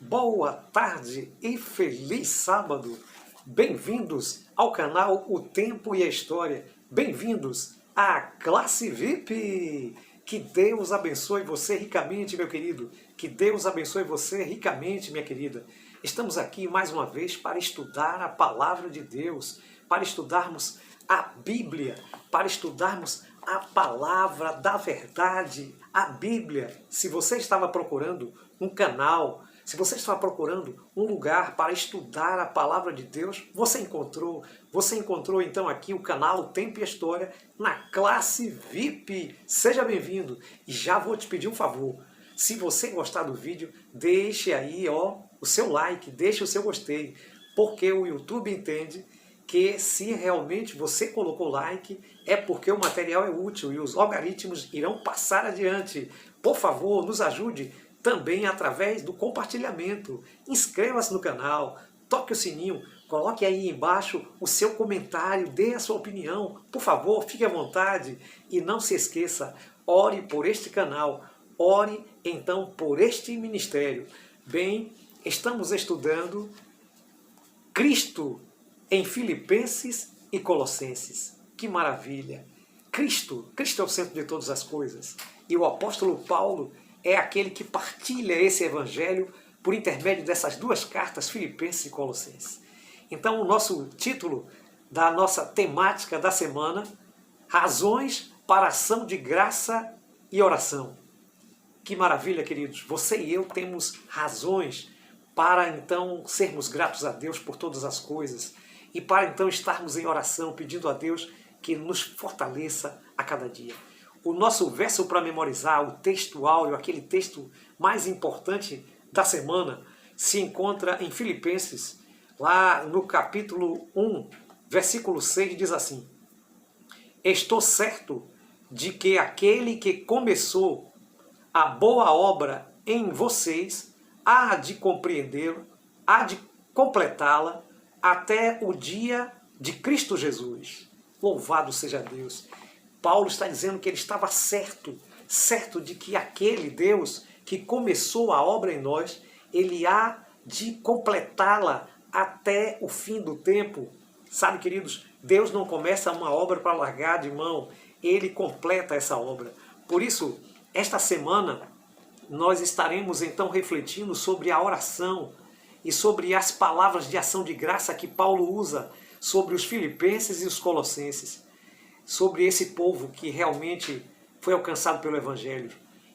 boa tarde e feliz sábado. Bem-vindos ao canal O Tempo e a História. Bem-vindos à Classe VIP. Que Deus abençoe você ricamente, meu querido. Que Deus abençoe você ricamente, minha querida. Estamos aqui mais uma vez para estudar a Palavra de Deus, para estudarmos a Bíblia, para estudarmos a Palavra da Verdade, a Bíblia. Se você estava procurando um canal, se você estava procurando um lugar para estudar a Palavra de Deus, você encontrou. Você encontrou então aqui o canal O Tempo e a História na Classe VIP. Seja bem-vindo. E já vou te pedir um favor. Se você gostar do vídeo, deixe aí o seu like, deixe o seu gostei, porque o YouTube entende que se realmente você colocou like, é porque o material é útil e os algoritmos irão passar adiante. Por favor, nos ajude também através do compartilhamento. Inscreva-se no canal, toque o sininho, coloque aí embaixo o seu comentário, dê a sua opinião. Por favor, fique à vontade e não se esqueça, ore por este canal, ore então por este ministério. Bem, estamos estudando Cristo em Filipenses e Colossenses. Que maravilha! Cristo é o centro de todas as coisas. E o apóstolo Paulo é aquele que partilha esse evangelho por intermédio dessas duas cartas, Filipenses e Colossenses. Então, o nosso título da nossa temática da semana, Razões para ação de graça e oração. Que maravilha, queridos! Você e eu temos razões para então sermos gratos a Deus por todas as coisas e para então estarmos em oração pedindo a Deus que nos fortaleça a cada dia. O nosso verso para memorizar, o texto áureo, aquele texto mais importante da semana, se encontra em Filipenses, lá no capítulo 1, versículo 6, diz assim: Estou certo de que aquele que começou a boa obra em vocês há de compreendê-la, há de completá-la até o dia de Cristo Jesus. Louvado seja Deus! Paulo está dizendo que ele estava certo de que aquele Deus que começou a obra em nós, ele há de completá-la até o fim do tempo. Sabe, queridos, Deus não começa uma obra para largar de mão, ele completa essa obra. Por isso, esta semana, nós estaremos então refletindo sobre a oração e sobre as palavras de ação de graça que Paulo usa sobre os filipenses e os colossenses, sobre esse povo que realmente foi alcançado pelo Evangelho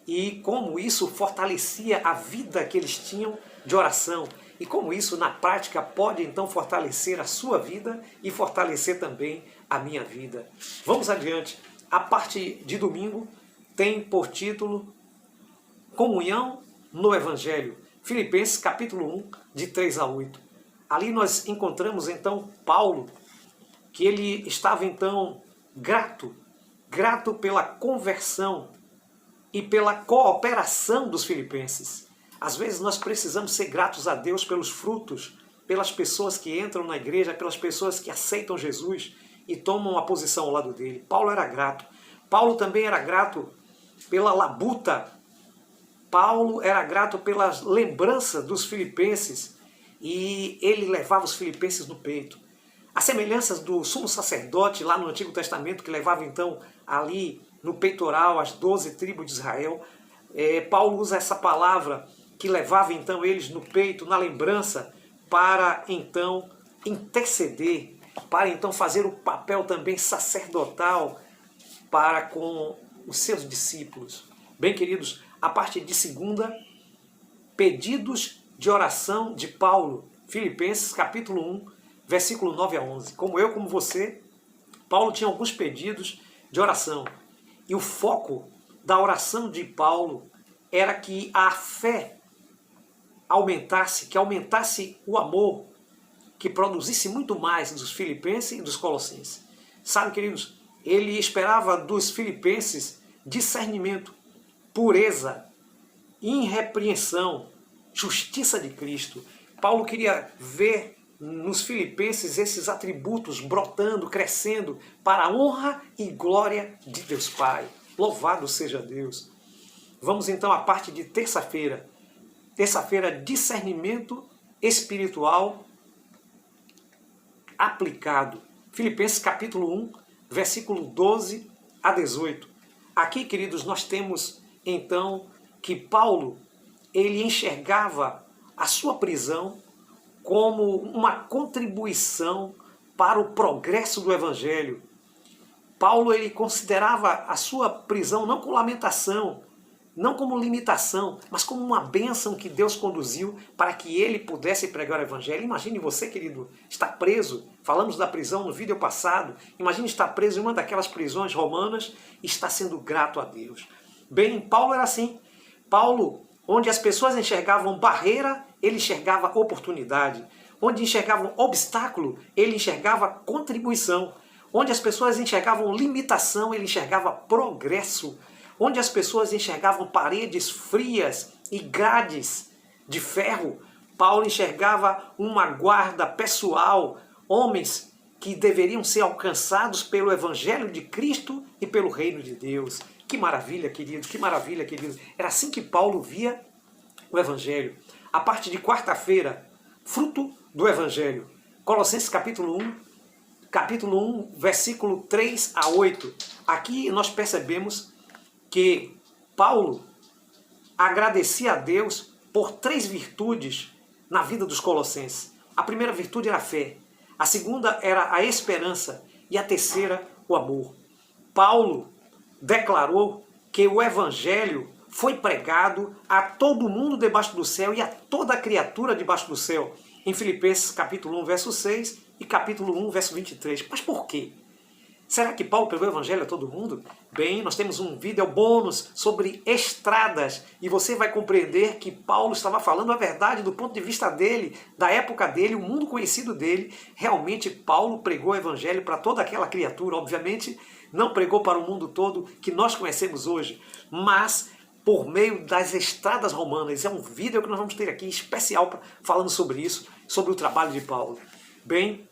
e como isso fortalecia a vida que eles tinham de oração e como isso na prática pode então fortalecer a sua vida e fortalecer também a minha vida. Vamos adiante. A parte de domingo tem por título Comunhão no Evangelho, Filipenses capítulo 1, de 3 a 8. Ali nós encontramos então Paulo, que ele estava então grato pela conversão e pela cooperação dos filipenses. Às vezes nós precisamos ser gratos a Deus pelos frutos, pelas pessoas que entram na igreja, pelas pessoas que aceitam Jesus e tomam uma posição ao lado dele. Paulo era grato. Paulo também era grato pela labuta. Paulo era grato pelas lembranças dos filipenses e ele levava os filipenses no peito. As semelhanças do sumo sacerdote lá no Antigo Testamento, que levava então ali no peitoral as 12 tribos de Israel, Paulo usa essa palavra que levava então eles no peito, na lembrança, para então interceder, para então fazer o papel também sacerdotal para com os seus discípulos. Bem, queridos, a partir de segunda, pedidos de oração de Paulo, Filipenses capítulo 1, versículo 9 a 11. Como eu, como você, Paulo tinha alguns pedidos de oração. E o foco da oração de Paulo era que a fé aumentasse, que aumentasse o amor, que produzisse muito mais dos filipenses e dos colossenses. Sabe, queridos, ele esperava dos filipenses discernimento, pureza, irrepreensão, justiça de Cristo. Paulo queria ver nos filipenses esses atributos brotando, crescendo para a honra e glória de Deus Pai. Louvado seja Deus! Vamos então à parte de terça-feira. Terça-feira, discernimento espiritual aplicado. Filipenses capítulo 1, versículo 12 a 18. Aqui, queridos, nós temos então que Paulo, ele enxergava a sua prisão como uma contribuição para o progresso do Evangelho. Paulo, ele considerava a sua prisão não com lamentação, não como limitação, mas como uma bênção que Deus conduziu para que ele pudesse pregar o Evangelho. Imagine você, querido, estar preso. Falamos da prisão no vídeo passado. Imagine estar preso em uma daquelas prisões romanas e estar sendo grato a Deus. Bem, Paulo era assim. Paulo, onde as pessoas enxergavam barreira, ele enxergava oportunidade. Onde enxergavam obstáculo, ele enxergava contribuição. Onde as pessoas enxergavam limitação, ele enxergava progresso. Onde as pessoas enxergavam paredes frias e grades de ferro, Paulo enxergava uma guarda pessoal, homens que deveriam ser alcançados pelo Evangelho de Cristo e pelo Reino de Deus. Que maravilha, querido, que maravilha, querido. Era assim que Paulo via o Evangelho. A partir de quarta-feira, fruto do Evangelho. Colossenses capítulo 1, versículo 3 a 8. Aqui nós percebemos que Paulo agradecia a Deus por 3 virtudes na vida dos colossenses. A primeira virtude era a fé, a segunda era a esperança e a terceira, o amor. Paulo declarou que o Evangelho foi pregado a todo mundo debaixo do céu e a toda criatura debaixo do céu, em Filipenses capítulo 1, verso 6 e capítulo 1, verso 23. Mas por quê? Será que Paulo pregou o Evangelho a todo mundo? Bem, nós temos um vídeo bônus sobre estradas e você vai compreender que Paulo estava falando a verdade do ponto de vista dele, da época dele, o mundo conhecido dele. Realmente Paulo pregou o Evangelho para toda aquela criatura, obviamente não pregou para o mundo todo que nós conhecemos hoje, mas por meio das estradas romanas. É um vídeo que nós vamos ter aqui especial falando sobre isso, sobre o trabalho de Paulo. Bem,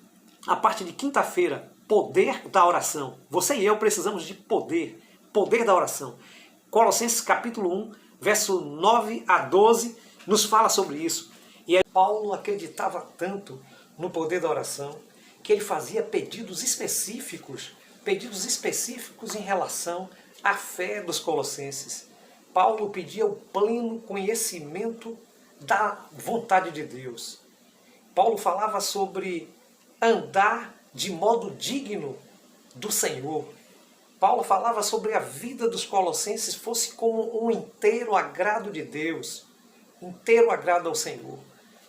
a partir de quinta-feira, poder da oração. Você e eu precisamos de poder, poder da oração. Colossenses capítulo 1, verso 9 a 12, nos fala sobre isso. E aí Paulo acreditava tanto no poder da oração, que ele fazia pedidos específicos em relação à fé dos colossenses. Paulo pedia o pleno conhecimento da vontade de Deus. Paulo falava sobre andar de modo digno do Senhor. Paulo falava sobre a vida dos colossenses fosse como um inteiro agrado de Deus, inteiro agrado ao Senhor.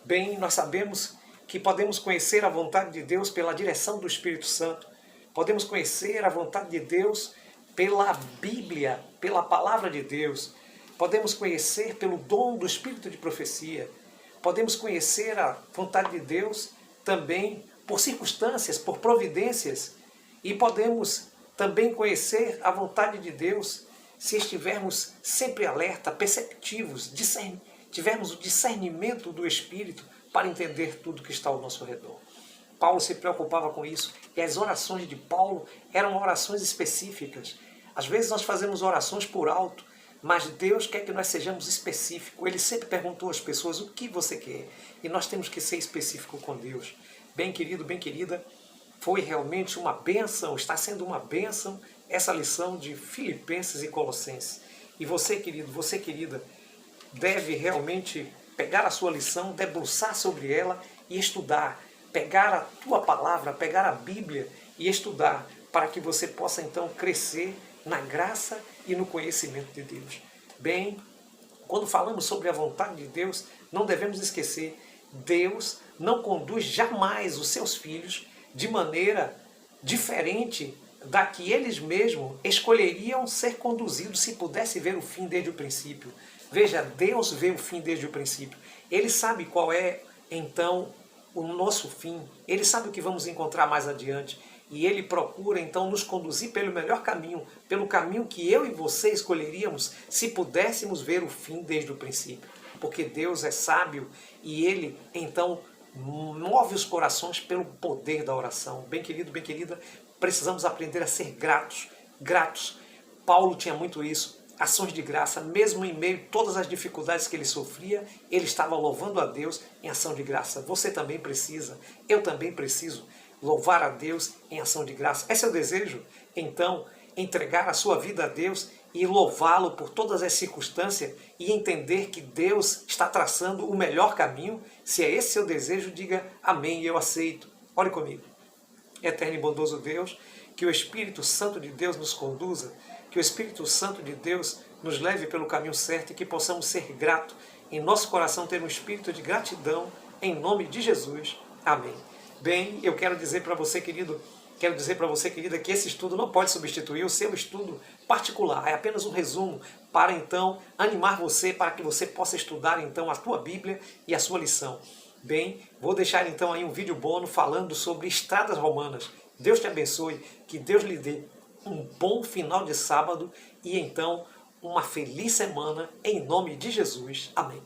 Bem, nós sabemos que podemos conhecer a vontade de Deus pela direção do Espírito Santo, podemos conhecer a vontade de Deus pela Bíblia, pela Palavra de Deus, podemos conhecer pelo dom do Espírito de profecia, podemos conhecer a vontade de Deus também por circunstâncias, por providências, e podemos também conhecer a vontade de Deus se estivermos sempre alerta, perceptivos, tivermos o discernimento do Espírito para entender tudo que está ao nosso redor. Paulo se preocupava com isso, e as orações de Paulo eram orações específicas. Às vezes nós fazemos orações por alto, mas Deus quer que nós sejamos específicos. Ele sempre perguntou às pessoas o que você quer, e nós temos que ser específicos com Deus. Bem querido, bem querida, foi realmente uma bênção, está sendo uma bênção essa lição de Filipenses e Colossenses. E você, querido, você, querida, deve realmente pegar a sua lição, debruçar sobre ela e estudar. Pegar a tua palavra, pegar a Bíblia e estudar, para que você possa então crescer na graça e no conhecimento de Deus. Bem, quando falamos sobre a vontade de Deus, não devemos esquecer, Deus não conduz jamais os seus filhos de maneira diferente da que eles mesmos escolheriam ser conduzidos se pudesse ver o fim desde o princípio. Veja, Deus vê o fim desde o princípio. Ele sabe qual é, então, o nosso fim. Ele sabe o que vamos encontrar mais adiante. E Ele procura, então, nos conduzir pelo melhor caminho, pelo caminho que eu e você escolheríamos se pudéssemos ver o fim desde o princípio. Porque Deus é sábio e Ele, então, move os corações pelo poder da oração. Bem querido, bem querida, precisamos aprender a ser gratos. Gratos. Paulo tinha muito isso. ações de graça, mesmo em meio a todas as dificuldades que ele sofria, ele estava louvando a Deus em ação de graça. Você também precisa, eu também preciso louvar a Deus em ação de graça. Esse é o desejo? Então, entregar a sua vida a Deus e louvá-lo por todas as circunstâncias e entender que Deus está traçando o melhor caminho. Se é esse seu desejo, diga amém, eu aceito. Ore comigo. Eterno e bondoso Deus, que o Espírito Santo de Deus nos conduza, que o Espírito Santo de Deus nos leve pelo caminho certo e que possamos ser gratos, em nosso coração ter um espírito de gratidão, em nome de Jesus. Amém. Bem, eu quero dizer para você, querido, querida, que esse estudo não pode substituir o seu estudo particular. É apenas um resumo para, então, animar você, para que você possa estudar, então, a tua Bíblia e a sua lição. Bem, vou deixar, então, aí um vídeo bônus falando sobre estradas romanas. Deus te abençoe, que Deus lhe dê um bom final de sábado e, então, uma feliz semana, em nome de Jesus. Amém.